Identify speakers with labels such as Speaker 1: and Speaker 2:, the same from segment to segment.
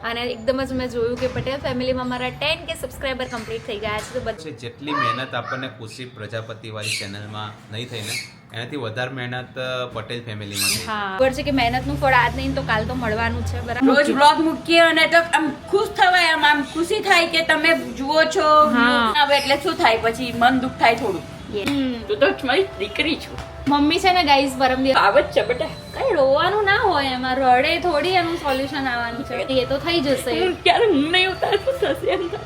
Speaker 1: અને એકદમ જ મેં જોયું કે પટેલ ફેમિલીમાં મારા 10K સબસ્ક્રાઈબર કમ્પ્લીટ થઈ ગયા છે. તો
Speaker 2: જેટલી મહેનત આપણને ખુશી પ્રજાપતિવાળી ચેનલમાં નહીં થઈ ને એનાથી વધારે મહેનત પટેલ ફેમિલીમાં થઈ.
Speaker 1: હા ખબર છે કે મહેનતનું ફળ આજ નહીં તો કાલ તો મળવાનું છે. બરાબર,
Speaker 3: રોજ બ્લોગ મૂકીએ અને તો આમ ખુશ થવાય, આમ ખુશી થાય કે તમે જુઓ છો. હવે એટલે શું થાય, પછી મન દુઃખ થાય થોડું. તું તો મારી દીકરી છું.
Speaker 1: મમ્મી છે ને ગાઈઝ પરમ દિવસ
Speaker 3: આવત છે બેટા,
Speaker 1: કઈ રોવાનું ના હોય, એમાં રડે થોડી એનું સોલ્યુશન આવવાનું છે. એ તો થઈ જશે.
Speaker 3: ક્યારે હું નહીં ઉતારતું થશે અંદર.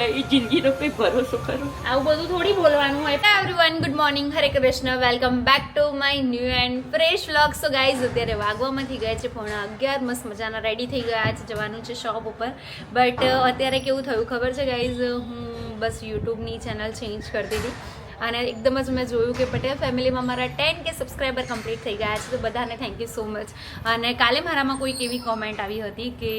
Speaker 3: એ જિંદગીનો કઈ ભરોસો કરો.
Speaker 1: આવું બધું થોડી બોલવાનું હોય. Everyone good morning, Hare Krishna, welcome back to my new and fresh vlog. So guys અત્યારે વાગવામાંથી ગયા છે 11:30, મસ્ત મજાના રેડી થઈ ગયા છે, જવાનું છે શોપ ઉપર. બટ અત્યારે કેવું થયું ખબર છે ગાઈઝ, હું બસ યુટ્યુબની ચેનલ ચેન્જ કરતી હતી અને એકદમ જ મેં જોયું કે પટેલ ફેમિલીમાં મારા 10K સબસ્ક્રાઈબર કમ્પ્લીટ થઈ ગયા છે. તો બધાને થેન્ક યુ સો મચ. અને કાલે મારામાં કોઈક એવી કોમેન્ટ આવી હતી કે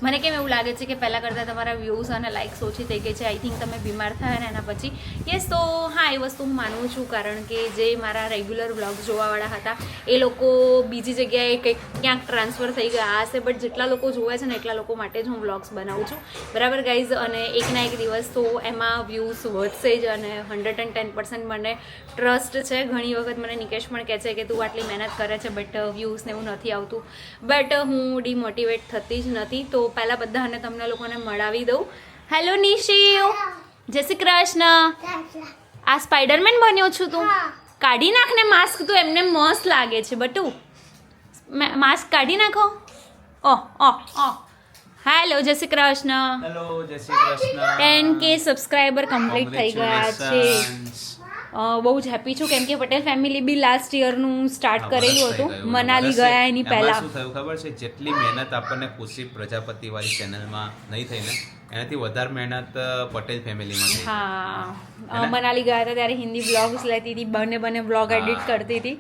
Speaker 1: મને કેમ એવું લાગે છે કે પહેલાં કરતાં તમારા વ્યૂઝ અને લાઇક્સ ઓછી થઈ ગઈ છે. આઈ થિંક તમે બીમાર થયા ને એના પછી. યસ, તો હા એ વસ્તુ હું માનું છું, કારણ કે જે મારા રેગ્યુલર વ્લોગ જોવાવાળા હતા એ લોકો બીજી જગ્યાએ કંઈક ક્યાંક ટ્રાન્સફર થઈ ગયા હશે. બટ જેટલા લોકો જોવે છે ને એટલા લોકો માટે જ હું વ્લોગ્સ બનાવું છું. બરાબર ગાઈઝ, અને એકના એક દિવસ તો એમાં વ્યૂઝ વધશે જ. અને 110% મને ટ્રસ્ટ છે. ઘણી વખત મને નિકેશ પણ કહે છે કે તું આટલી મહેનત કરે છે બટ વ્યૂઝને એવું નથી આવતું. બટ હું ડિમોટિવેટ થતી જ નથી. તો પહેલાં બધાને તમને લોકોને મળાવી દઉં. હેલો નિશિવ, જય શ્રી કૃષ્ણ. આ સ્પાઈડરમેન બન્યો છું તું? કાઢી નાખ ને માસ્ક, તું એમને મસ્ત લાગે છે બટુ. માસ્ક કાઢી નાખો. ઓહ ઓહ ઓહ. હેલો, જય શ્રી કૃષ્ણ.
Speaker 2: હેલો, જય Shri Krishna.
Speaker 1: 10K subscriber complete થઈ ગયા છે. બહુ જ હેપી છું, કેમ કે પટેલ ફેમિલી બી લાસ્ટ યરનું સ્ટાર્ટ કરેલું હતું. મનાલી ગયા એની પહેલા.
Speaker 2: શું થયું ખબર છે, જેટલી મહેનત આપણને ખુશી પ્રજાપતિવાળી ચેનલમાં નહીં થઈ ને એનાથી વધારે મહેનત પટેલ ફેમિલીમાં થઈ.
Speaker 1: હા, મનાલી ગયા હતા ત્યારે હિન્દી બ્લોગ્સ લેતી હતી, બને બ્લોગ એડિટ કરતી હતી.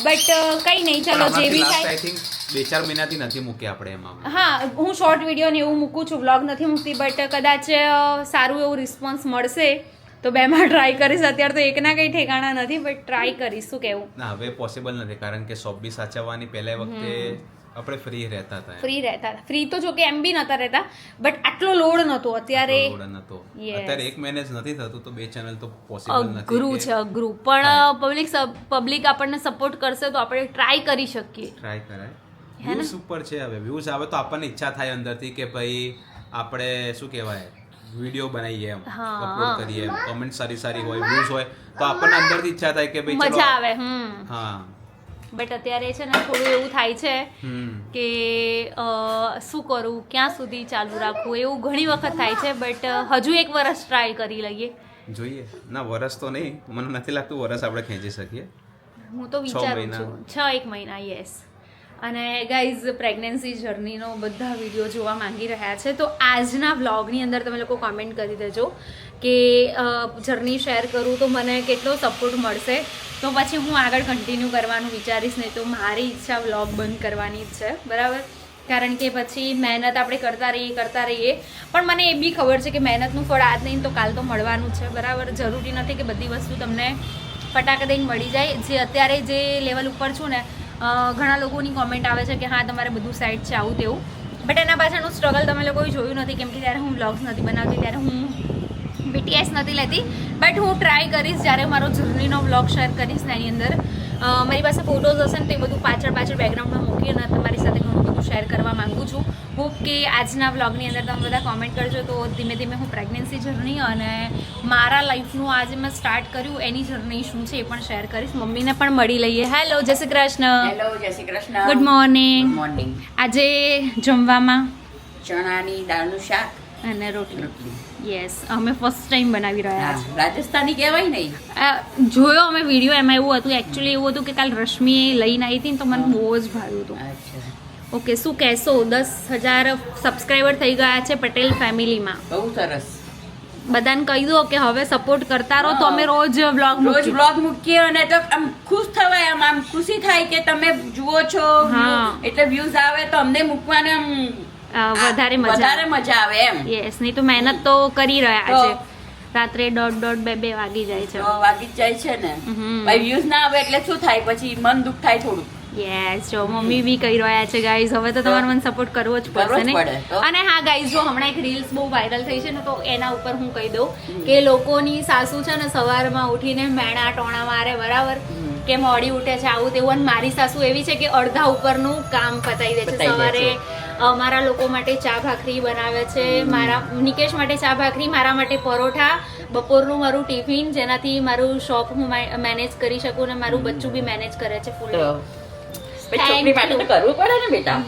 Speaker 1: બટ કઈ નહીં, ચલો જે બી થાય.
Speaker 2: આઈ થિંક 2-4 મહિનાથી નથી મૂકી આપણે એમાં.
Speaker 1: હા, હું શોર્ટ વિડીયો ને એવું મૂકું છું, બ્લોગ નથી મૂકતી. બટ કદાચ સારું એવું રિસ્પોન્સ મળશે તો બેમાં ટ્રાય કરીશ. અત્યારે તો એકના કંઈ ઠેકાણા નથી, બટ ટ્રાય કરીશ. શું કહેવું?
Speaker 2: ના, હવે પોસિબલ નથી, કારણ કે શોપ બી સાચવવાની. પહેલા વખતે આપણે ફ્રી રહેતા હતા.
Speaker 1: ફ્રી તો જો કે એમ બી નતા રહેતા, બટ આટલો લોડ નતો. અત્યારે
Speaker 2: અત્યારે 1 મહિને જ નથી થતું, તો 2 ચેનલ તો પોસિબલ નથી.
Speaker 1: અઘરું છે, અઘરું. પણ પબ્લિક આપણને સપોર્ટ કરશે તો આપણે ટ્રાય કરી શકીએ.
Speaker 2: ટ્રાય કરાય. વ્યૂઝ ઉપર છે. હવે વ્યૂઝ આવે તો આપણને ઈચ્છા થાય અંદરથી કે ભાઈ આપણે શું કહેવાય, વિડીયો બનાવીએ, એમ અપલોડ કરીએ, એમ કમેન્ટ સારી હોય, વ્યૂઝ હોય તો આપણને અંદરથી ઈચ્છા થાય કે ભાઈ
Speaker 1: મજા આવે.
Speaker 2: હા,
Speaker 1: બટ અત્યારે છે ને થોડું એવું થાય છે કે શું કરું, ક્યાં સુધી ચાલુ રાખવું, એવું ઘણી વખત થાય છે. બટ હજુ 1 વર્ષ ટ્રાય કરી લઈએ,
Speaker 2: જોઈએ. ના, વર્ષ તો નહીં, મને નથી લાગતું વર્ષ આપણે ખેંચી શકીએ.
Speaker 1: હું તો વિચારું છું 1 મહિના. યસ. અને ગાઈઝ, પ્રેગ્નન્સી જર્નીનો બધા વિડીયો જોવા માંગી રહ્યા છે, તો આજના વ્લોગની અંદર તમે લોકો કોમેન્ટ કરી દેજો કે જર્ની શેર કરું તો મને કેટલો સપોર્ટ મળશે. તો પછી હું આગળ કન્ટિન્યુ કરવાનું વિચારીશ. નહીં તો મારી ઈચ્છા વ્લોગ બંધ કરવાની જ છે. બરાબર, કારણ કે પછી મહેનત આપણે કરતા રહીએ. પણ મને એ બી ખબર છે કે મહેનતનું ફળ આજ નહીં તો કાલ તો મળવાનું છે. બરાબર, જરૂરી નથી કે બધી વસ્તુ તમને ફટાકે દઈને મળી જાય. જે અત્યારે જે લેવલ ઉપર છું ને, ઘણા લોકોની કોમેન્ટ આવે છે કે હા તમારે બધું સાઈડ છે આવું તેવું. બટ એના પાછળનું સ્ટ્રગલ તમે લોકોએ જોયું નથી, કેમ કે ત્યારે હું વ્લોગ્સ નથી બનાવતી, ત્યારે હું BTS નથી લેતી. બટ હું ટ્રાય કરીશ, જ્યારે મારો જર્નીનો વ્લોગ શેર કરીશ ને એની અંદર મારી પાસે ફોટોઝ હશે ને તે બધું પાછળ બેકગ્રાઉન્ડમાં મૂકી અને તમારી સાથે ઘણું બધું શેર કરવા માંગુ છું. હોપ કે આજના વ્લોગની અંદર તમે બધા કોમેન્ટ કરજો તો ધીમે ધીમે હું પ્રેગ્નન્સી જર્ની અને મારા લાઈફનું આજે મેં સ્ટાર્ટ કર્યું એની જર્ની શું છે એ પણ શેર કરીશ. મમ્મીને પણ મળી લઈએ. હેલો, જય શ્રી કૃષ્ણ.
Speaker 3: હેલો, જય Shri Krishna.
Speaker 1: Good morning.
Speaker 3: Morning.
Speaker 1: આજે જમવામાં
Speaker 3: ચણાની દાળનું શાક
Speaker 1: અને રોટલી. યસ, અમે ફર્સ્ટ ટાઈમ બનાવી રહ્યા છીએ.
Speaker 3: રાજસ્થાની કહેવાય નહીં.
Speaker 1: જોયો અમે વિડીયો, એમાં એવું હતું, એકચ્યુઅલી એવું હતું કે કાલ રશ્મિએ લઈને આવી હતી ને તો મને બહુ જ ભાવ્યું હતું. ઓકે, શું કહેશો? 10,000 સબસ્ક્રાઈબર થઈ ગયા છે પટેલ ફેમિલીમાં.
Speaker 3: બહુ સરસ.
Speaker 1: બધાને કહી દો કે હવે સપોર્ટ કરતા રહો તો અમે રોજ
Speaker 3: બ્લોગ મૂકીએ અને તો આમ ખુશ થવાય, આમ ખુશી થાય કે તમે જુઓ છો. એટલે વ્યૂઝ આવે તો અમને મૂકવાને આમ
Speaker 1: વધારે
Speaker 3: મજા આવે એમ.
Speaker 1: યસ, નહીં તો મહેનત તો કરી રહ્યા છે. રાત્રે 1:30 2 વાગી જાય છે.
Speaker 3: વાગી જ જાય છે ને ભાઈ. વ્યૂઝ ના આવે એટલે શું થાય, પછી મન દુઃખ થાય થોડું.
Speaker 1: યસ જો મમ્મી બી કહી રહ્યા છે ગાઈઝ હવે તો તમારે મને સપોર્ટ કરવો જ પડશે ને અને હા ગાઈઝ જો હમણાં એક રીલ્સ બહુ વાયરલ થઈ છે ને તો એના ઉપર હું કહી દઉં કે લોકોની સાસુ છે ને સવારમાં ઉઠીને મેણા ટોણા મારે બરાબર કે મોડી ઉઠે છે આવું તેવું અને મારી સાસુ એવી છે કે અડધા ઉપરનું કામ પતાવી દે છે સવારે મારા લોકો માટે ચા ભાખરી બનાવે છે મારા નિકેશ માટે ચા ભાખરી મારા માટે પરોઠા બપોરનું મારું ટિફિન જેનાથી મારું શોપ હું મેનેજ કરી શકું ને મારું બચ્ચું બી મેનેજ કરે છે ફૂલ
Speaker 3: છોકરી માટે તો કરવું પડે ને બેટા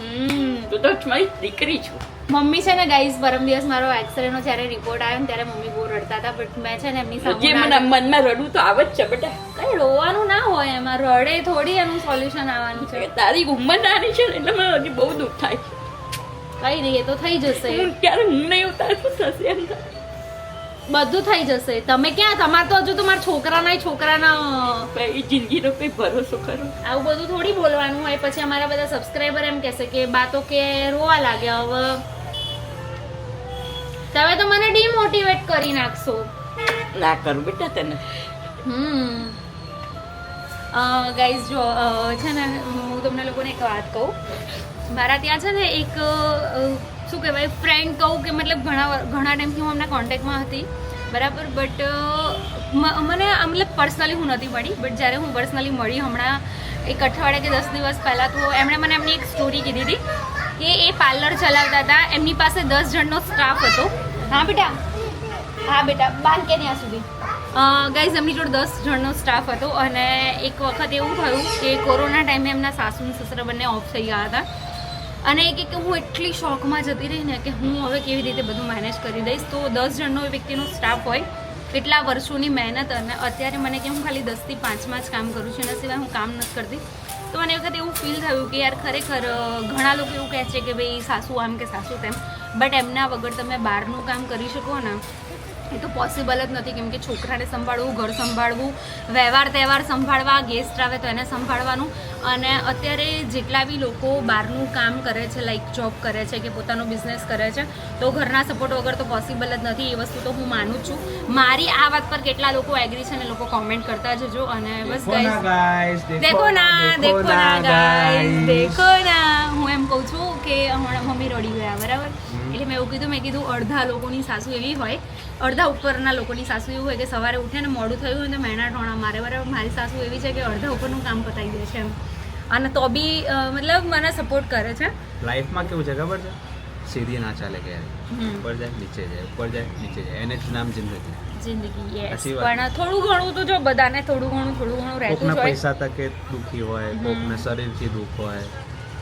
Speaker 3: તું તો મારી દીકરી છું
Speaker 1: મમ્મી છે ને ગાઈઝ પરમ દિવસ મારો એક્સરે નો જ્યારે રિપોર્ટ આવ્યો ને ત્યારે મમ્મી બહુ રડતા હતા બટ મેં છે ને એમની સામે
Speaker 3: મનમાં રડવું તો આવે જ છે બેટા
Speaker 1: કઈ રોવાનું ના હોય એમાં રડે થોડી એનું સોલ્યુશન આવવાનું છે
Speaker 3: તારી ઉંમર નાની છે એટલે મને હજી બહુ દુઃખ થાય
Speaker 1: કઈ નહીં એ તો થઈ જશે
Speaker 3: ક્યારે હું નહીં ઉતાર શું થશે એમ
Speaker 1: બધું થઈ જશે તમે ક્યાં તમારે તો હજુ તમારા છોકરાના
Speaker 3: એ જિંદગીનો કઈ ભરોસો ખરો
Speaker 1: આવું બધું થોડી બોલવાનું હોય પછી અમારા બધા સબસ્ક્રાઈબર એમ કહેશે કે બા તો કે રોવા લાગે હવે તમે તો મને ડિમોટિવેટ કરી નાખશો
Speaker 3: ના કરું બેટા તને
Speaker 1: ગાઈઝ જો છે ને હું તમને લોકોને એક વાત કહું મારા ત્યાં છે ને એક શું કહેવાય ફ્રેન્ડ કહું કે મતલબ ઘણા ટાઈમથી હું એમના કોન્ટેક્ટમાં હતી બરાબર બટ મને મતલબ પર્સનલી હું નથી મળી બટ જ્યારે હું પર્સનલી મળી હમણાં એક અઠવાડિયા કે 10 દિવસ પહેલાં તો એમણે મને એમની એક સ્ટોરી કીધી હતી કે એ પાર્લર ચલાવતા હતા એમની પાસે 10 જણનો સ્ટાફ હતો હા બેટા બાંધ કે ત્યાં સુધી ગાઈઝ એમની જોડે 10 જણનો સ્ટાફ હતો અને એક વખત એવું થયું કે કોરોના ટાઈમે એમના સાસુ અને સસરા બંને ઓફ થઈ ગયા હતા અને એક કે હું એટલી શોખમાં જતી રહી ને કે હું હવે કેવી રીતે બધું મેનેજ કરી દઈશ તો 10 જણનો એ વ્યક્તિનો સ્ટાફ હોય એટલા વર્ષોની મહેનત અને અત્યારે મને કે હું ખાલી 10 થી 5માં જ કામ કરું છું એના સિવાય હું કામ નથી કરતી તો મને એ વખત એવું ફીલ થયું કે યાર ખરેખર ઘણા લોકો એવું કહે છે કે ભાઈ સાસુ આમ કે સાસુ તેમ બટ એમના વગર તમે બહારનું કામ કરી શકો ને એ તો પોસિબલ જ નથી કેમ કે છોકરાને સંભાળવું ઘર સંભાળવું વ્યવહાર તહેવાર સંભાળવા ગેસ્ટ આવે તો એને સંભાળવાનું અને અત્યારે જેટલા બી લોકો બહારનું કામ કરે છે લાઈક જોબ કરે છે કે પોતાનો બિઝનેસ કરે છે તો ઘરના સપોર્ટ વગર તો પોસિબલ જ નથી એ વસ્તુ તો હું માનું છું મારી આ વાત પર કેટલા લોકો એગ્રી છે ને લોકો કોમેન્ટ કરતા જજો અને બસ ગાઈસ દેખો ના હું એમ કહું છું કે હમણાં મમ્મી રડી ગયા બરાબર એટલે મેં એવું કીધું અડધા લોકોની સાસુ એવી હોય અડધા ઉપરના લોકોની સાસુ એવું હોય કે સવારે ઉઠે ને મોડું થયું હોય તો મેણા ટોણા મારે બરાબર મારી સાસુ એવી છે કે અડધા ઉપરનું કામ પતાવી દે છે એમ અને તો બી મતલબ મને સપોર્ટ કરે છે
Speaker 2: લાઈફમાં કેવું છે ખબર છે સીધી ના ચાલે કે ઉપર જાય નીચે જાય ઉપર જાય નીચે જાય એને જ નામ
Speaker 1: જિંદગી યસ પણ થોડું ઘણું તો જો બધાને થોડું ઘણું રહેતું જ હોય
Speaker 2: પૈસા તકે દુખી હોય કોકને શરીરથી દુખ હોય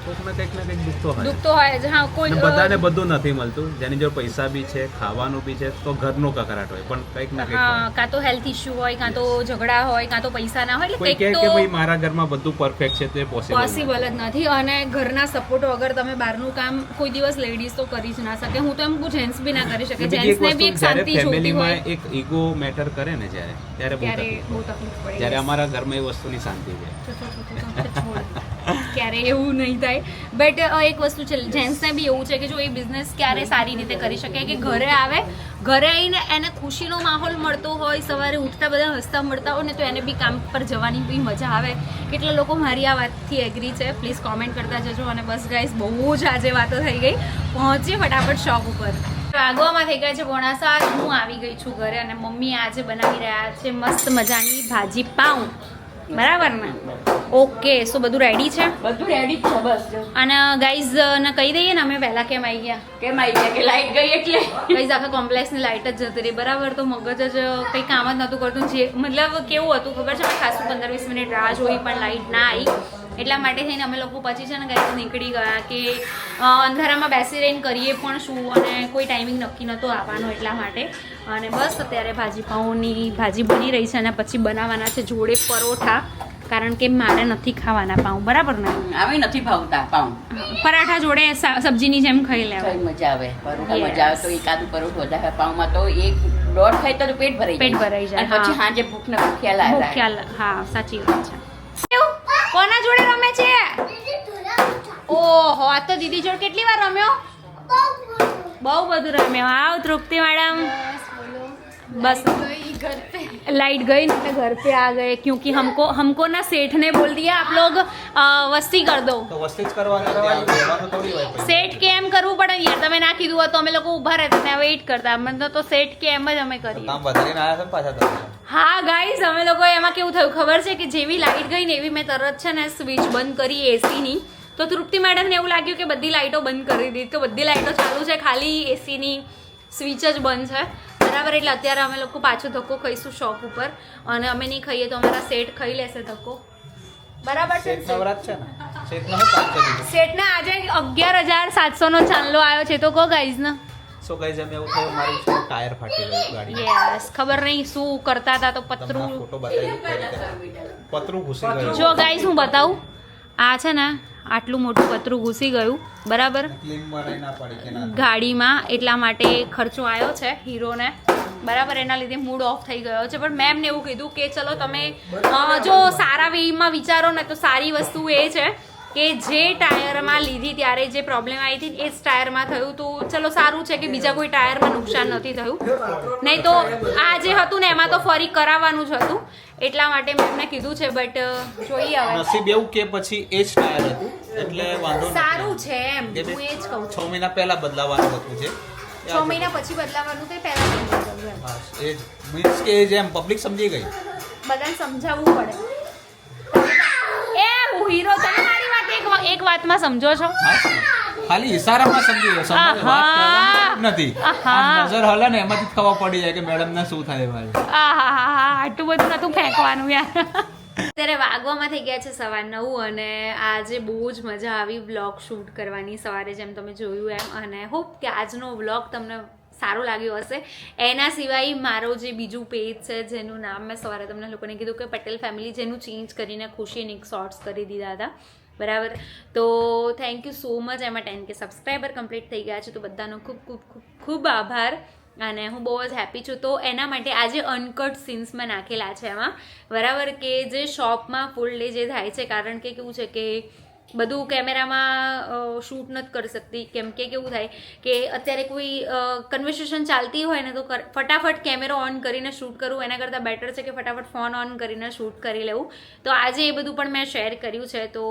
Speaker 2: કોકને કંઈક ને કંઈક દુખ
Speaker 1: તો હોય જ હા કોઈ
Speaker 2: બધાને બધું નથી મળતું જેની જો પૈસા બી છે ખાવાનું બી છે તો ઘરનો કકરાટ હોય પણ કંઈક ના કંઈક
Speaker 1: હા કાં તો હેલ્થ ઇશ્યુ હોય કાં તો ઝઘડા હોય કાં તો પૈસા ના હોય
Speaker 2: એટલે કંઈક તો ભાઈ મારા ઘરમાં બધું પરફેક્ટ છે તે
Speaker 1: પોસિબલ જ નથી અને ઘરના સપોર્ટ વગર તમે બહારનું કામ કોઈ દિવસ લેડીઝ તો કરી જ ના શકે હું તો એમ કહું જેન્ટ્સ બી ના કરી શકે જેન્ટ્સને બી એક શાંતિ જોઈતી હોય
Speaker 2: એક ઈગો મેટર કરે ને ત્યારે બહુ તકલીફ પડે જ્યારે અમારા ઘરમાં એ વસ્તુની શાંતિ છે
Speaker 1: ક્યારે એવું નહીં થાય બટ એક વસ્તુ છે જેન્ટ્સને બી એવું છે કે જો એ બિઝનેસ ક્યારે સારી રીતે કરી શકે કે ઘરે આવે ઘરે આવીને એને ખુશીનો માહોલ મળતો હોય સવારે ઉઠતા બધા હસતા મળતા હોય ને તો એને બી કામ પર જવાની બી મજા આવે કેટલા લોકો મારી આ વાતથી એગ્રી છે પ્લીઝ કોમેન્ટ કરતા જજો અને બસ ગાઈસ બહુ જ આજે વાતો થઈ ગઈ પહોંચીએ ફટાફટ શોપ ઉપર વાગવામાં થઈ ગયા છે 7:15 હું આવી ગઈ છું ઘરે અને મમ્મી આજે બનાવી રહ્યા છે મસ્ત મજાની ભાજી પાઉં બરાબર ને ઓકે સો બધું રેડી છે
Speaker 3: બસ
Speaker 1: અને ગાઈઝ ને કહી દઈએ ને અમે પહેલા કેમ આવી ગયા
Speaker 3: કે લાઈટ ગઈ એટલે
Speaker 1: ગાઈઝ આખા કોમ્પ્લેક્સની લાઈટ જ જતી રહી બરાબર તો મગજ જ કંઈ કામ જ નહોતું કરતું જે મતલબ કેવું હતું ખબર છે ખાસું 15-20 મિનિટ રાહ જોઈ પણ લાઈટ ના આવી એટલા માટે થઈને અમે લોકો પછી છે ને ગાઈઝ નીકળી ગયા કે અંધારામાં બેસી રહીને કરીએ પણ શું અને કોઈ ટાઈમિંગ નક્કી નહોતો આવવાનો એટલા માટે અને બસ અત્યારે ભાજી પાઉંની ભાજી બની રહી છે અને પછી બનાવવાના છે જોડે પરોઠા કારણ કે મારે નથી ખાવાના પાઉં બરાબર ને
Speaker 3: આવે નથી ભાવતા પાઉં
Speaker 1: પરાઠા જોડે સબ્જીની જેમ ખાઈ લેવા
Speaker 3: મજા આવે પરોઠા મજા આવે તો એકાદું પરોઠું વધારે પાઉંમાં તો એક દોઢ ખાય તો પેટ ભરાઈ જાય પછી સાંજે ભૂખ ને ભૂખ્યા
Speaker 1: હા સાચી વાત છે કોના જોડે રમે છે ઓહો આ તો દીદી જોડે કેટલી વાર રમ્યો બહુ બધું રમ્યો આવ તૃપ્તિ મેડમ બસ लाइट गई ना घर पे आ गए क्योंकि हमको ना सेठ ने बोल दिया आप लोग वस्ती कर दो
Speaker 2: તો વસ્તી જ કરવાની રહેવાનું થોડી હોય પછી.
Speaker 1: સેઠ કે એમ કરવું પડે ને યાર તમે ના કીધું હોત તો અમે લોકો ઊભા રહેતા ને વેઇટ કરતા મને તો સેઠ કે એમ જ અમે કરીએ
Speaker 2: કામ વધારીને આવ્યા છે ને પાછા તમે.
Speaker 1: હા ગાઈઝ અમે લોકો એમાં કેવું થયું ખબર છે કે જેવી લાઇટ ગઈ ને એવી મેં તરત છે ને સ્વિચ બંધ કરી એસીની તો તૃપ્તિ મેડમને એવું લાગ્યું કે બધી લાઇટો બંધ કરી દીધી તો બધી લાઇટો ચાલુ છે ખાલી એસીની સ્વિચ જ બંધ છે બરાબર એટલે અત્યારે અમે લોકો પાછો ધક્કો ખાઈશું શોપ ઉપર અને અમે નહીં ખાઈએ તો અમારા સેઠ ખાઈ લેશે ધક્કો બરાબર છે
Speaker 2: શેઠનો વ્રત છે ને શેઠનો શું કામ કરી દીધું?
Speaker 1: સેઠને આજે 11,700 નો ચાંદલો આવ્યો છે તો કહો ગાઈઝ ને
Speaker 2: સો ગાઈઝ અમે એવું થયું મારું છે ટાયર ફાટી ગયું ગાડી.
Speaker 1: યસ ખબર નહીં શું કરતા હતા તો
Speaker 2: તમને
Speaker 1: પતરું
Speaker 2: ફોટો બતાવી કઈ રીતે. પતરું ઘૂસી ગયું.
Speaker 1: જો ગાઈઝ હું બતાવું આ છે ને આટલું મોટું પતરું ઘૂસી ગયું બરાબર
Speaker 2: ક્લીન મરાઈ ના પડી કે ના.
Speaker 1: ગાડીમાં એટલા માટે ખર્ચો આવ્યો છે હીરોને બરાબર એના લીધે મૂડ ઓફ થઈ ગયો છે પણ મેમને એવું કીધું કે ચલો તમે જો સારા વેમાં વિચારો ને તો સારી વસ્તુ એ છે કે જે ટાયરમાં લીધી ત્યારે જે પ્રોબ્લેમ આવી હતી એ જ ટાયરમાં થયું તો ચલો સારું છે કે બીજા કોઈ ટાયરમાં નુકસાન નથી થયું નહીં તો આ જે હતું ને એમાં તો ફરી કરાવવાનું જ હતું એટલા માટે મેં એમને કીધું છે બટ જોઈએ હવે
Speaker 2: નસીબ એવું કે પછી એ જ ટાયર હતું એટલે વાંધો નથી.
Speaker 1: સારું છે એમ હું એ જ કહું
Speaker 2: 6 મહિના પહેલા બદલાવાનું હતું છે
Speaker 1: 6 મહિના પછી બદલાવાનું તે પહેલા નહીં બદલવું એમ.
Speaker 2: હા, એ જ મીન્સ કે જેમ પબ્લિક સમજી ગઈ.
Speaker 1: બધાને સમજાવવું પડે એ હું હીરો તમે મારી વાત એક વાતમાં સમજો છો
Speaker 2: હા, ખાલી ઇશારામાં સમજી ગયો. સમજ વાત કરવાની નથી. આમ નજર હલે ને એમાંથી જ ખબર પડી જાય કે મેડમ ને શું થાય ભાઈ.
Speaker 1: આહાહાહા, આટલું બધું નતું ફેંકવાનું યાર અત્યારે વાગવામાં થઈ ગયા છે 9:15 અને આજે બહુ જ મજા આવી વ્લોગ શૂટ કરવાની સવારે જેમ તમે જોયું એમ અને હોપ કે આજનો વ્લોગ તમને સારું લાગ્યું હશે એના સિવાય મારો જે બીજું પેજ છે જેનું નામ મેં સવારે તમને લોકોને કીધું કે પટેલ ફેમિલી જેનું ચેન્જ કરીને ખુશીનિક શોર્ટ્સ કરી દીધા હતા બરાબર તો થેન્ક યુ સો મચ એમાં 10K સબસ્ક્રાઈબર કમ્પ્લીટ થઈ ગયા છે તો બધાનો ખૂબ ખૂબ ખૂબ ખૂબ આભાર અને હું બહુ જ હેપી છું તો એના માટે આજે અનકટ સીન્સ મેં નાખેલા છે એમાં બરાબર કે જે શોપમાં ફૂલ ડે જે થાય છે કારણ કે કેવું છે કે બધું કેમેરામાં શૂટ નથી કરી શકતી કેમ કે કેવું થાય કે અત્યારે કોઈ કન્વર્સેશન ચાલતી હોય ને તો ફટાફટ કેમેરો ઓન કરીને શૂટ કરવું એના કરતાં બેટર છે કે ફટાફટ ફોન ઓન કરીને શૂટ કરી લેવું તો આજે એ બધું પણ મેં શેર કર્યું છે તો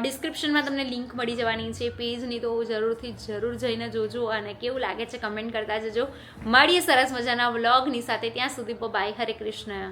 Speaker 1: ડિસ્ક્રિપ્શનમાં તમને લિંક મળી જવાની છે પેજની તો જરૂર જઈને જોજો અને કેવું લાગે છે કમેન્ટ કરતા જજો મળીએ સરસ મજાના વ્લોગની સાથે ત્યાં સુધી બાય હરે કૃષ્ણ